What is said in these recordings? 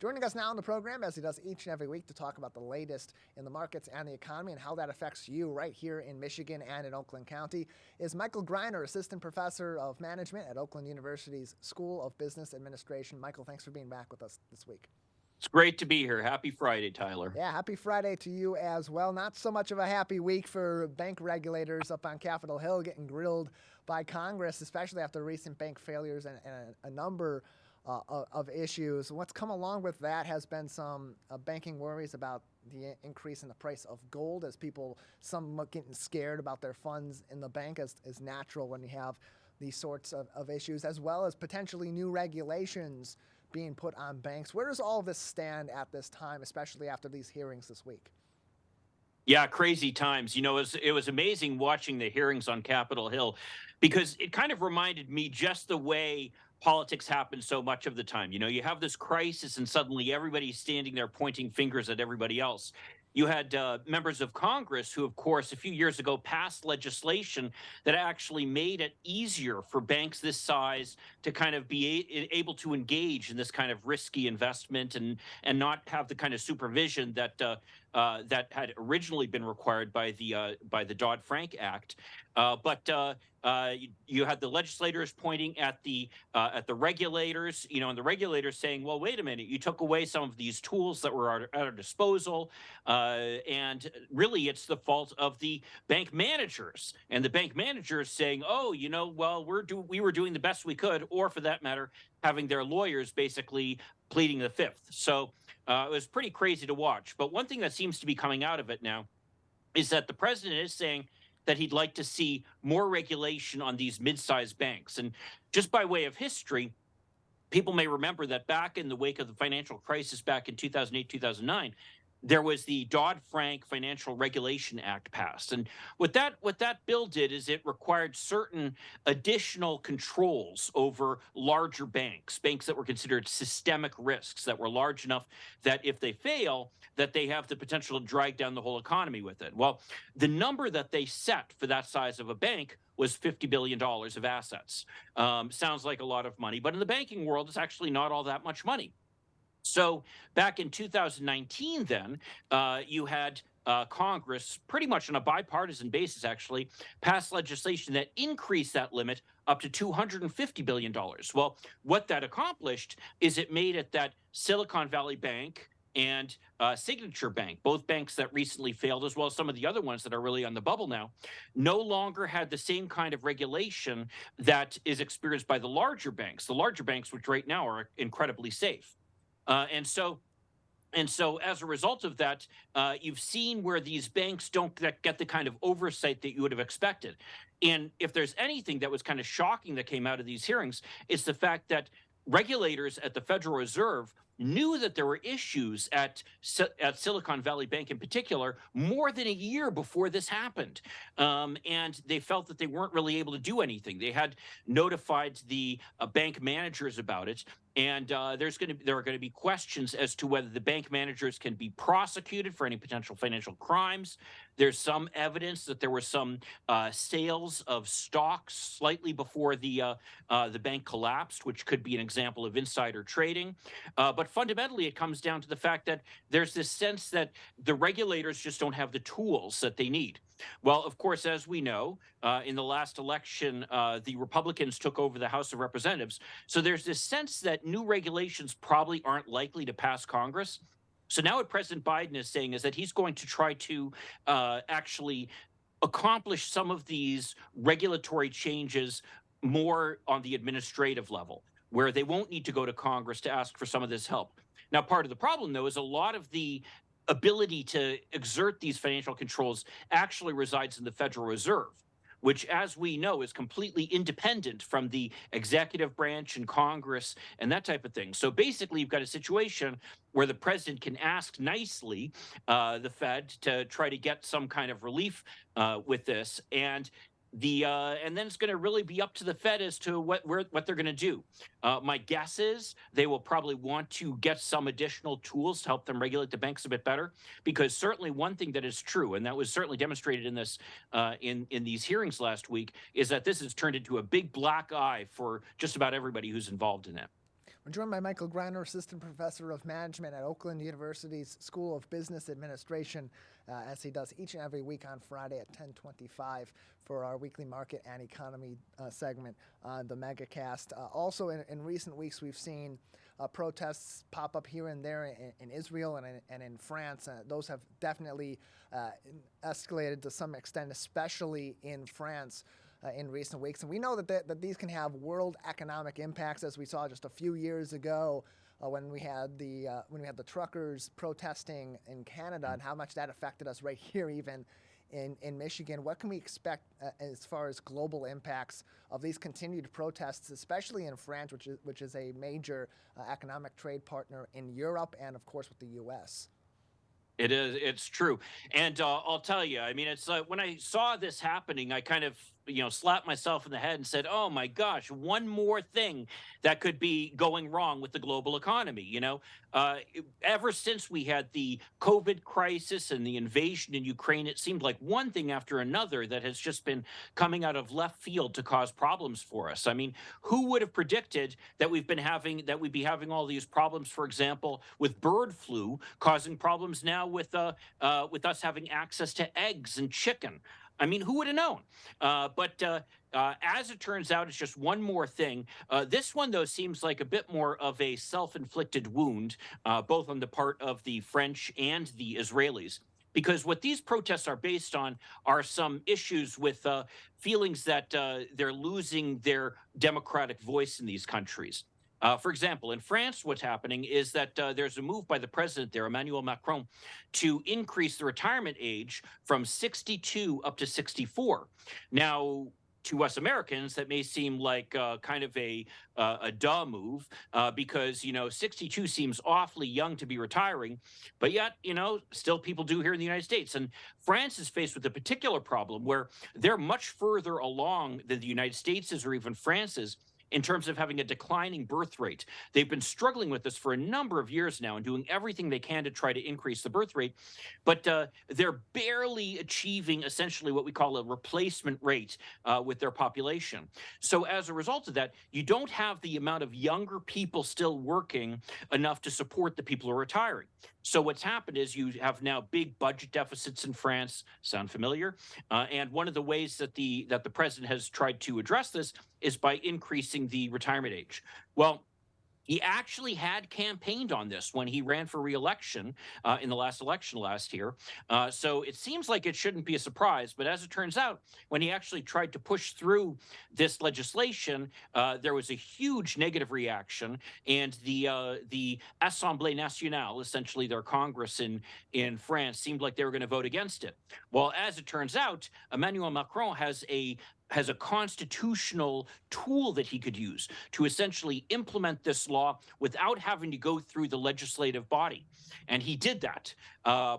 Joining us now on the program, as he does each and every week, to talk about the latest in the markets and the economy and how that affects you right here in Michigan and in Oakland County, is Michael Greiner, Assistant Professor of Management at Oakland University's School of Business Administration. Michael, thanks for being back with us this week. It's great to be here. Happy Friday, Tyler. Yeah, happy Friday to you as well. Not so much of a happy week for bank regulators up on Capitol Hill getting grilled by Congress, especially after recent bank failures and a number of issues. What's come along with that has been some banking worries about the increase in the price of gold, as people, some getting scared about their funds in the bank, as is natural when you have these sorts of issues, as well as potentially new regulations being put on banks. Where does all of this stand at this time, especially after these hearings this week? Yeah, crazy times. It was amazing watching the hearings on Capitol Hill because it kind of reminded me just the way politics happen so much of the time. You have this crisis and suddenly everybody's standing there pointing fingers at everybody else. You had members of Congress who, of course, a few years ago passed legislation that actually made it easier for banks this size to kind of be able to engage in this kind of risky investment and not have the kind of supervision that had originally been required by the Dodd-Frank Act. You had the legislators pointing at the regulators, and the regulators saying, "Well, wait a minute, you took away some of these tools that were at our disposal, and really, it's the fault of the bank managers." And the bank managers saying, "Oh, well, we were doing the best we could," or for that matter, having their lawyers basically pleading the fifth. So it was pretty crazy to watch. But one thing that seems to be coming out of it now is that the president is saying that he'd like to see more regulation on these mid-sized banks. And just by way of history, people may remember that back in the wake of the financial crisis back in 2008, 2009, there was the Dodd-Frank Financial Regulation Act passed. And what that bill did is it required certain additional controls over larger banks that were considered systemic risks, that were large enough that if they fail, that they have the potential to drag down the whole economy with it. Well, the number that they set for that size of a bank was $50 billion of assets. Sounds like a lot of money, but in the banking world, it's actually not all that much money. So back in 2019, then you had Congress, pretty much on a bipartisan basis, actually, pass legislation that increased that limit up to $250 billion. Well, what that accomplished is it made it that Silicon Valley Bank and Signature Bank, both banks that recently failed, as well as some of the other ones that are really on the bubble now, no longer had the same kind of regulation that is experienced by the larger banks, which right now are incredibly safe. And so as a result of that, you've seen where these banks don't get the kind of oversight that you would have expected. And if there's anything that was kind of shocking that came out of these hearings, it's the fact that regulators at the Federal Reserve knew that there were issues at Silicon Valley Bank in particular more than a year before this happened. And they felt that they weren't really able to do anything. They had notified the bank managers about it. And there are going to be questions as to whether the bank managers can be prosecuted for any potential financial crimes. There's some evidence that there were some sales of stocks slightly before the bank collapsed, which could be an example of insider trading. But fundamentally, it comes down to the fact that there's this sense that the regulators just don't have the tools that they need. Well, of course, as we know, in the last election, the Republicans took over the House of Representatives. So there's this sense that new regulations probably aren't likely to pass Congress. So now what President Biden is saying is that he's going to try to actually accomplish some of these regulatory changes more on the administrative level, where they won't need to go to Congress to ask for some of this help. Now, part of the problem, though, is a lot of the ability to exert these financial controls actually resides in the Federal Reserve, which, as we know, is completely independent from the executive branch and Congress and that type of thing. So basically, you've got a situation where the president can ask nicely the Fed to try to get some kind of relief with this, and then it's going to really be up to the Fed as to what they're going to do. My guess is they will probably want to get some additional tools to help them regulate the banks a bit better, because certainly one thing that is true, and that was certainly demonstrated in this in these hearings last week, is that this has turned into a big black eye for just about everybody who's involved in it. We're joined by Michael Greiner, Assistant Professor of Management at Oakland University's School of Business Administration, as he does each and every week on Friday at 10:25 for our weekly market and economy segment on the Megacast. Also, in recent weeks, we've seen protests pop up here and there in Israel and in France. Those have definitely escalated to some extent, especially in France. In recent weeks, and we know that these can have world economic impacts, as we saw just a few years ago when we had the truckers protesting in Canada, and how much that affected us right here, even in Michigan. What can we expect as far as global impacts of these continued protests, especially in France, which is a major economic trade partner in Europe and, of course, with the U.S.? It is. It's true. And I'll tell you, I mean, it's when I saw this happening, I kind of, slapped myself in the head and said, oh my gosh, one more thing that could be going wrong with the global economy. Ever since we had the COVID crisis and the invasion in Ukraine, it seemed like one thing after another that has just been coming out of left field to cause problems for us. I mean, who would have predicted that we'd be having all these problems, for example, with bird flu, causing problems now with us having access to eggs and chicken. I mean, who would have known? But as it turns out, it's just one more thing. This one, though, seems like a bit more of a self-inflicted wound, both on the part of the French and the Israelis. Because what these protests are based on are some issues with feelings that they're losing their democratic voice in these countries. For example, in France, what's happening is that there's a move by the president there, Emmanuel Macron, to increase the retirement age from 62 up to 64. Now, to us Americans, that may seem like kind of a duh move because 62 seems awfully young to be retiring, but yet still people do here in the United States. And France is faced with a particular problem where they're much further along than the United States is, or even France is, in terms of having a declining birth rate. They've been struggling with this for a number of years now and doing everything they can to try to increase the birth rate, but they're barely achieving essentially what we call a replacement rate with their population. So as a result of that, you don't have the amount of younger people still working enough to support the people who are retiring. So what's happened is you have now big budget deficits in France. Sound familiar? And one of the ways that the president has tried to address this is by increasing the retirement age. Well, he actually had campaigned on this when he ran for re-election in the last election last year. So it seems like it shouldn't be a surprise. But as it turns out, when he actually tried to push through this legislation, there was a huge negative reaction. And the Assemblée Nationale, essentially their Congress in France, seemed like they were going to vote against it. Well, as it turns out, Emmanuel Macron has a constitutional tool that he could use to essentially implement this law without having to go through the legislative body. And he did that,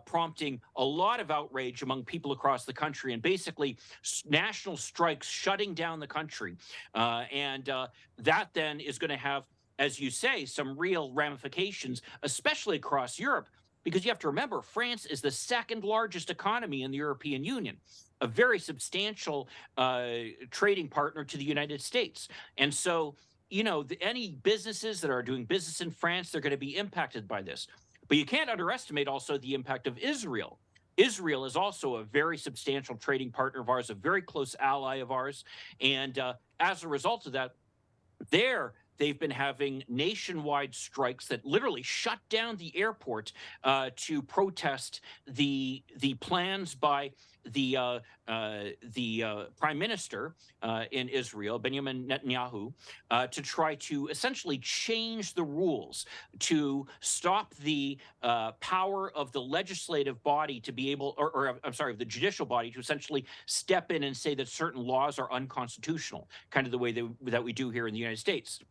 prompting a lot of outrage among people across the country and basically national strikes shutting down the country. And that then is going to have, as you say, some real ramifications, especially across Europe. Because you have to remember, France is the second largest economy in the European Union, a very substantial trading partner to the United States. And so, any businesses that are doing business in France, they're going to be impacted by this. But you can't underestimate also the impact of Israel. Israel is also a very substantial trading partner of ours, a very close ally of ours. And as a result of that, they've been having nationwide strikes that literally shut down the airport to protest the plans by the prime minister in Israel, Benjamin Netanyahu, to try to essentially change the rules to stop the power of the legislative body to be able, or I'm sorry, the judicial body to essentially step in and say that certain laws are unconstitutional, kind of the way that we do here in the United States.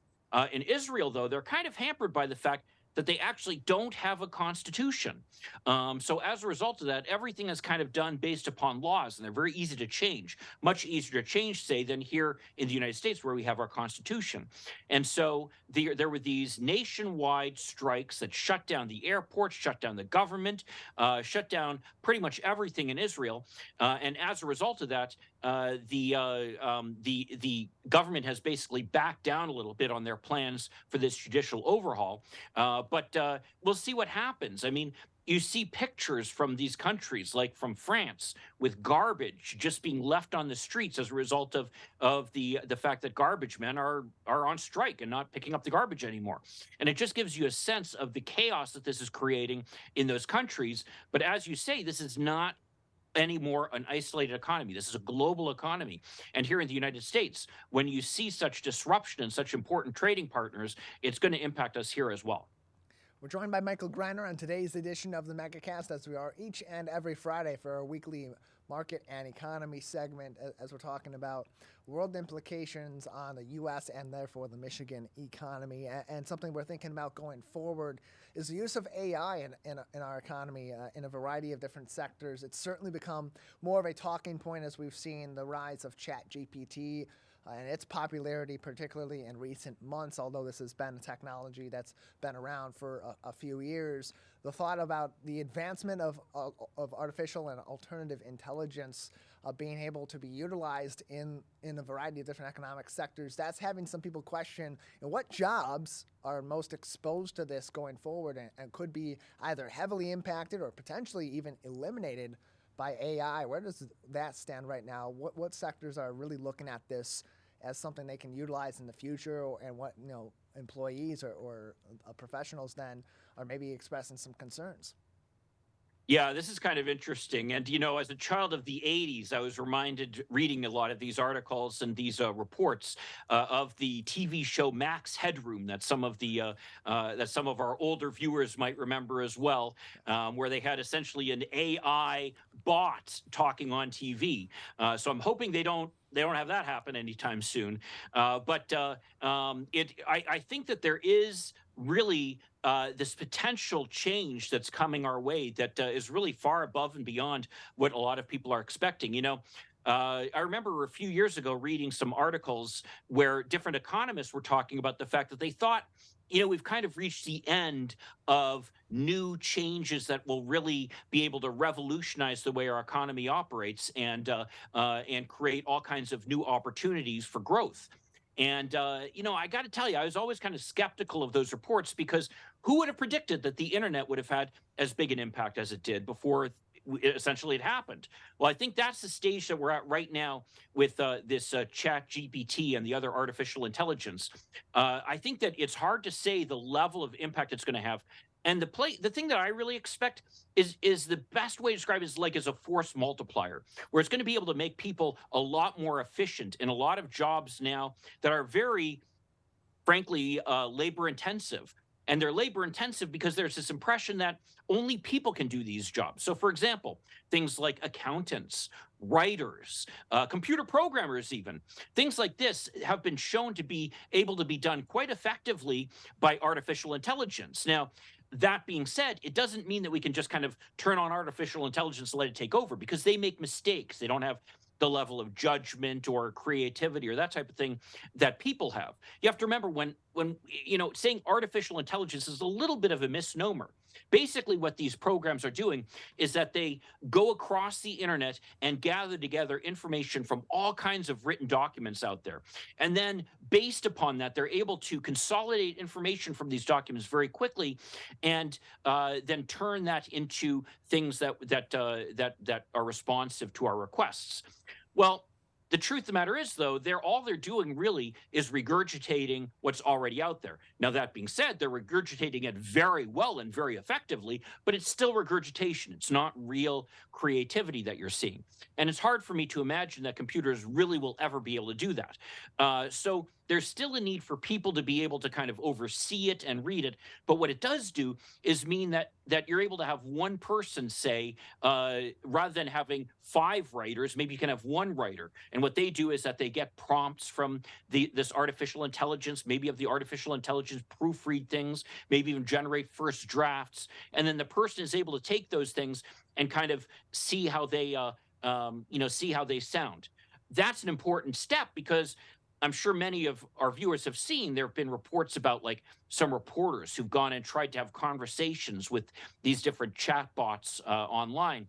In Israel, though, they're kind of hampered by the fact that they actually don't have a constitution. So as a result of that, everything is kind of done based upon laws, and they're very easy to change, much easier to change, say, than here in the United States where we have our constitution. And so there were these nationwide strikes that shut down the airports, shut down the government, shut down pretty much everything in Israel. And as a result of that, the government has basically backed down a little bit on their plans for this judicial overhaul. But we'll see what happens. I mean, you see pictures from these countries, like from France, with garbage just being left on the streets as a result of the fact that garbage men are on strike and not picking up the garbage anymore. And it just gives you a sense of the chaos that this is creating in those countries. But as you say, this is not anymore an isolated economy. This is a global economy. And here in the United States, when you see such disruption in such important trading partners, it's going to impact us here as well. We're joined by Michael Greiner on today's edition of the Megacast, as we are each and every Friday for our weekly market and economy segment, as we're talking about world implications on the U.S. and therefore the Michigan economy. And something we're thinking about going forward is the use of AI in our economy in a variety of different sectors. It's certainly become more of a talking point as we've seen the rise of ChatGPT and its popularity, particularly in recent months, although this has been a technology that's been around for a few years. The thought about the advancement of artificial and alternative intelligence being able to be utilized in a variety of different economic sectors, that's having some people question what jobs are most exposed to this going forward and could be either heavily impacted or potentially even eliminated by AI. Where does that stand right now? What sectors are really looking at this as something they can utilize in the future, and what employees or professionals then are maybe expressing some concerns? Yeah, this is kind of interesting. And, as a child of the 80s, I was reminded reading a lot of these articles and these reports of the TV show Max Headroom that some of our older viewers might remember as well, where they had essentially an AI bot talking on TV. So I'm hoping they don't have that happen anytime soon. I think that there is really this potential change that's coming our way that is really far above and beyond what a lot of people are expecting. I remember a few years ago reading some articles where different economists were talking about the fact that they thought, we've kind of reached the end of new changes that will really be able to revolutionize the way our economy operates and create all kinds of new opportunities for growth. And I got to tell you, I was always kind of skeptical of those reports because who would have predicted that the internet would have had as big an impact as it did before essentially it happened? Well, I think that's the stage that we're at right now with this Chat GPT and the other artificial intelligence. I think that it's hard to say the level of impact it's going to have. And the thing that I really expect is the best way to describe it is like as a force multiplier, where it's going to be able to make people a lot more efficient in a lot of jobs now that are very, frankly, labor intensive. And they're labor intensive because there's this impression that only people can do these jobs. So, for example, things like accountants, writers, computer programmers, even things like this have been shown to be able to be done quite effectively by artificial intelligence. Now, that being said, it doesn't mean that we can just kind of turn on artificial intelligence and let it take over, because they make mistakes. They don't have the level of judgment or creativity or that type of thing that people have. You have to remember when saying artificial intelligence is a little bit of a misnomer. Basically, what these programs are doing is that they go across the internet and gather together information from all kinds of written documents out there. And then based upon that, they're able to consolidate information from these documents very quickly and then turn that into things that are responsive to our requests. Well, the truth of the matter is, though, all they're doing really is regurgitating what's already out there. Now, that being said, they're regurgitating it very well and very effectively, but it's still regurgitation. It's not real creativity that you're seeing. And it's hard for me to imagine that computers really will ever be able to do that. So there's still a need for people to be able to kind of oversee it and read it. But what it does do is mean that you're able to have one person say, rather than having 5 writers, maybe you can have one writer. And what they do is that they get prompts from this artificial intelligence, maybe have the artificial intelligence proofread things, maybe even generate first drafts. And then the person is able to take those things and kind of see how they sound. That's an important step, because I'm sure many of our viewers have seen there have been reports about like some reporters who've gone and tried to have conversations with these different chatbots online.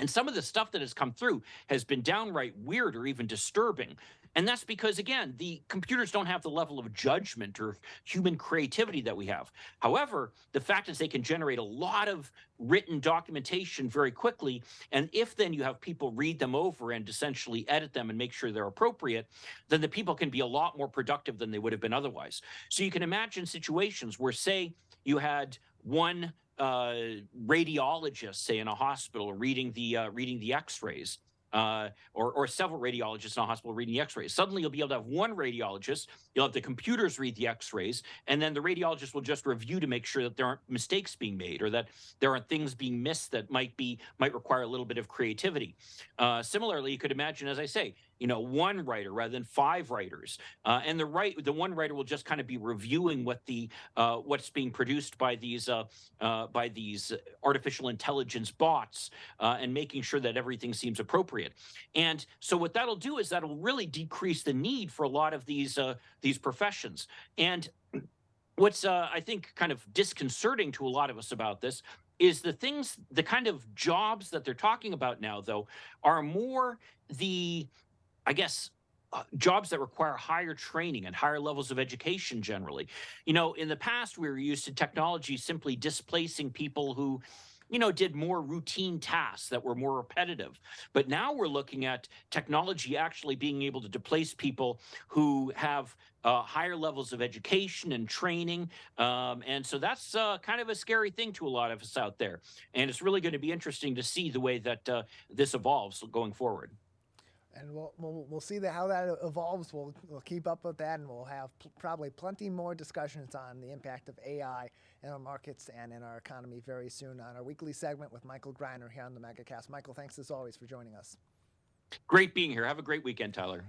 And some of the stuff that has come through has been downright weird or even disturbing. And that's because, again, the computers don't have the level of judgment or human creativity that we have. However, the fact is they can generate a lot of written documentation very quickly. And if then you have people read them over and essentially edit them and make sure they're appropriate, then the people can be a lot more productive than they would have been otherwise. So you can imagine situations where, say, you had one radiologist, say in a hospital, reading the X-rays, or several radiologists in a hospital reading the X-rays. Suddenly, you'll be able to have one radiologist. You'll have the computers read the X-rays, and then the radiologist will just review to make sure that there aren't mistakes being made or that there aren't things being missed that might require a little bit of creativity. Similarly, you could imagine, as I say, one writer rather than five writers, and the one writer will just kind of be reviewing what's being produced by these artificial intelligence bots, and making sure that everything seems appropriate. And so what that'll do is that'll really decrease the need for a lot of these professions. And what's I think kind of disconcerting to a lot of us about this is the kind of jobs that they're talking about now, though, are more the, I guess, jobs that require higher training and higher levels of education generally. In the past, we were used to technology simply displacing people who, did more routine tasks that were more repetitive. But now we're looking at technology actually being able to displace people who have higher levels of education and training. And so that's kind of a scary thing to a lot of us out there. And it's really going to be interesting to see the way that this evolves going forward. And we'll see how that evolves. We'll keep up with that, and we'll have probably plenty more discussions on the impact of AI in our markets and in our economy very soon on our weekly segment with Michael Greiner here on the Megacast. Michael, thanks as always for joining us. Great being here. Have a great weekend, Tyler.